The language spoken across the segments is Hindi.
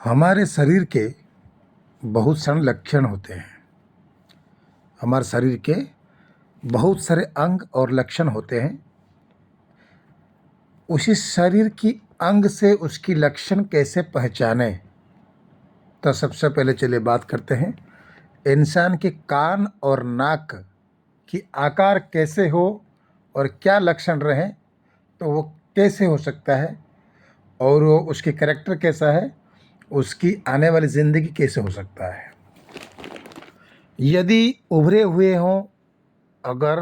हमारे शरीर के बहुत सारे लक्षण होते हैं। हमारे शरीर के बहुत सारे अंग और लक्षण होते हैं। उसी शरीर की अंग से उसकी लक्षण कैसे पहचाने, तो सबसे पहले चलिए बात करते हैं इंसान के कान और नाक की आकार कैसे हो और क्या लक्षण रहे तो वो कैसे हो सकता है, और वो उसकी कैरेक्टर कैसा है, उसकी आने वाली ज़िंदगी कैसे हो सकता है। यदि उभरे हुए हों, अगर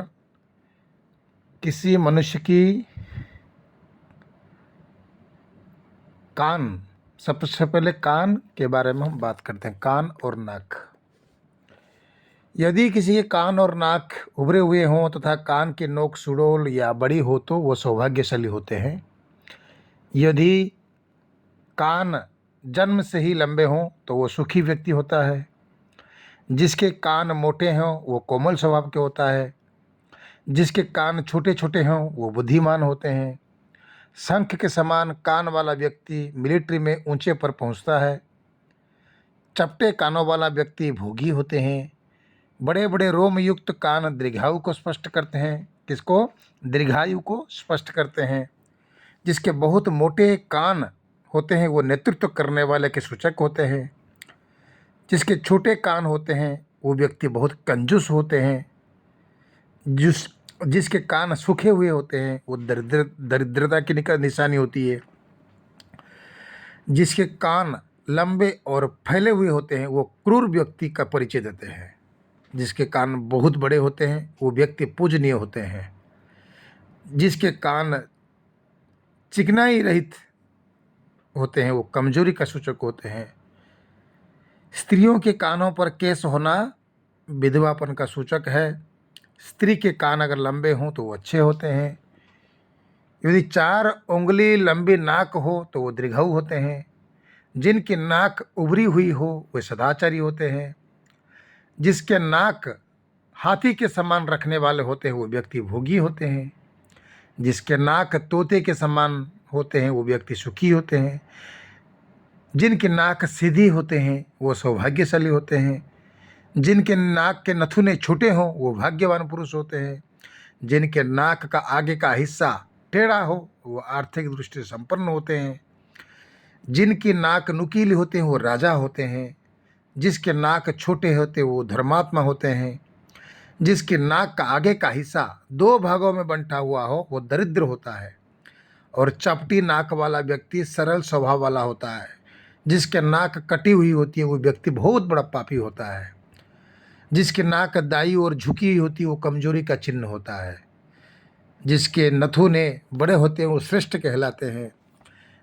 किसी मनुष्य की कान, सबसे पहले कान के बारे में हम बात करते हैं, कान और नाक। यदि किसी के कान और नाक उभरे हुए हों तथा कान की नोक सुडौल या बड़ी हो तो वो सौभाग्यशाली होते हैं। यदि कान जन्म से ही लंबे हों तो वो सुखी व्यक्ति होता है। जिसके कान मोटे हों वो कोमल स्वभाव के होता है। जिसके कान छोटे छोटे हों वो बुद्धिमान होते हैं। शंख के समान कान वाला व्यक्ति मिलिट्री में ऊंचे पर पहुंचता है। चपटे कानों वाला व्यक्ति भोगी होते हैं। बड़े बड़े रोम युक्त कान दीर्घायु को स्पष्ट करते हैं। किसको? दीर्घायु को स्पष्ट करते हैं। जिसके बहुत मोटे कान होते हैं वो नेतृत्व करने वाले के सूचक होते हैं। जिसके छोटे कान होते हैं वो व्यक्ति बहुत कंजूस होते हैं। जिसके कान सूखे हुए होते हैं वो दरिद्रता की निशानी होती है। जिसके कान लंबे और फैले हुए होते हैं वो क्रूर व्यक्ति का परिचय देते हैं। जिसके कान बहुत बड़े होते हैं वो व्यक्ति पूजनीय होते हैं। जिसके कान चिकनाई रहित होते हैं वो कमजोरी का सूचक होते हैं। स्त्रियों के कानों पर केस होना विधवापन का सूचक है। स्त्री के कान अगर लंबे हों तो वो अच्छे होते हैं। यदि 4 उंगली लंबी नाक हो तो वो दीर्घायु होते हैं। जिनकी नाक उभरी हुई हो वे सदाचारी होते हैं। जिसके नाक हाथी के समान रखने वाले होते हैं वो व्यक्ति भोगी होते हैं। जिसके नाक तोते के समान होते हैं वो व्यक्ति सुखी होते हैं। जिनके नाक सीधी होते हैं वो सौभाग्यशाली होते हैं। जिनके नाक के नथुने छोटे हों वो भाग्यवान पुरुष होते हैं। जिनके नाक का आगे का हिस्सा टेढ़ा हो वो आर्थिक दृष्टि से संपन्न होते हैं। जिनकी नाक नुकीली होते हैं वो राजा होते हैं। जिसके नाक छोटे होते वो धर्मात्मा होते हैं। जिसके नाक का आगे का हिस्सा 2 भागों में बंटा हुआ हो वो दरिद्र होता है। और चपटी नाक वाला व्यक्ति सरल स्वभाव वाला होता है। जिसके नाक कटी हुई होती है वो व्यक्ति बहुत बड़ा पापी होता है। जिसकी नाक दाई और झुकी हुई होती है वो कमजोरी का चिन्ह होता है। जिसके नथुने बड़े होते हैं वो श्रेष्ठ कहलाते हैं।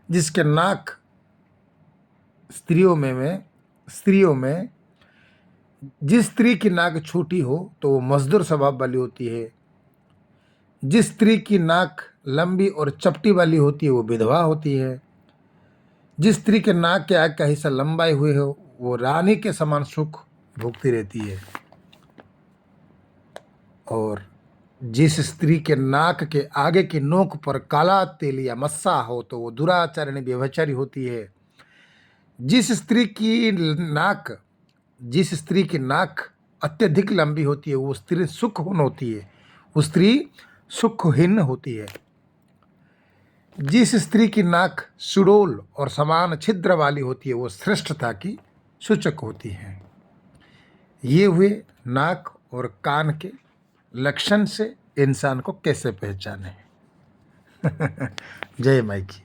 जिसके नाक स्त्रियों में जिस स्त्री की नाक छोटी हो तो वो मजदूर स्वभाव वाली होती है। जिस स्त्री की नाक लंबी और चपटी वाली होती है वो विधवा होती है। जिस स्त्री के नाक के आगे का हिस्सा लंबाई हुए हो वो रानी के समान सुख भोगती रहती है। और जिस स्त्री के नाक के आगे की नोक पर काला तेल या मस्सा हो तो वो दुराचारिणी व्यभिचारी होती है। जिस स्त्री की नाक अत्यधिक लंबी होती है वो स्त्री सुखहीन होती है। वो स्त्री सुखहीन होती है। जिस स्त्री की नाक सुडौल और समान छिद्र वाली होती है वो श्रेष्ठता की सूचक होती है। ये हुए नाक और कान के लक्षण से इंसान को कैसे पहचाने। जय माई की।